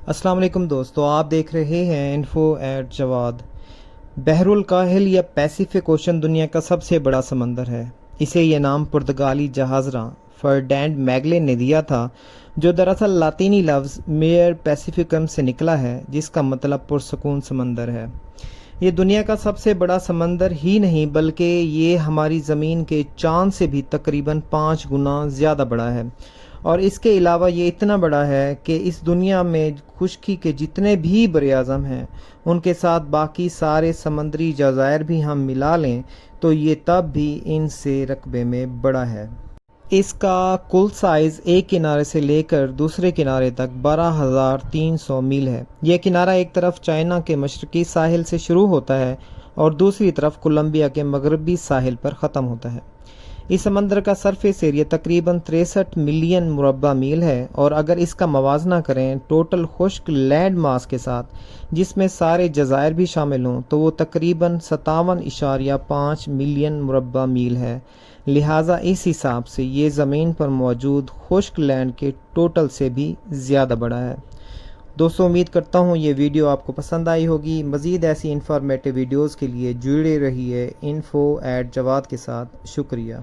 السلام علیکم دوستو، آپ دیکھ رہے ہیں انفو ایٹ جواد۔ بحر الکاہل یا پیسیفک اوشن دنیا کا سب سے بڑا سمندر ہے۔ اسے یہ نام پرتگالی جہاز راں فرڈینڈ میگلین نے دیا تھا، جو دراصل لاطینی لفظ میئر پیسیفکم سے نکلا ہے، جس کا مطلب پرسکون سمندر ہے۔ یہ دنیا کا سب سے بڑا سمندر ہی نہیں بلکہ یہ ہماری زمین کے چاند سے بھی تقریباً 5 گنا زیادہ بڑا ہے، اور اس کے علاوہ یہ اتنا بڑا ہے کہ اس دنیا میں خشکی کے جتنے بھی براعظم ہیں ان کے ساتھ باقی سارے سمندری جزائر بھی ہم ملا لیں تو یہ تب بھی ان سے رقبے میں بڑا ہے۔ اس کا کل سائز ایک کنارے سے لے کر دوسرے کنارے تک 12,300 میل ہے۔ یہ کنارہ ایک طرف چائنا کے مشرقی ساحل سے شروع ہوتا ہے اور دوسری طرف کولمبیا کے مغربی ساحل پر ختم ہوتا ہے۔ اس سمندر کا سرفیس ایریا تقریباً 63 ملین مربع میل ہے، اور اگر اس کا موازنہ کریں ٹوٹل خشک لینڈ ماس کے ساتھ، جس میں سارے جزائر بھی شامل ہوں، تو وہ تقریباً 57.5 ملین مربع میل ہے۔ لہٰذا اس حساب سے یہ زمین پر موجود خشک لینڈ کے ٹوٹل سے بھی زیادہ بڑا ہے۔ دوستو، امید کرتا ہوں یہ ویڈیو آپ کو پسند آئی ہوگی۔ مزید ایسی انفارمیٹیو ویڈیوز کے لیے جڑے رہیے انفو ایٹ جواد کے ساتھ۔ شکریہ۔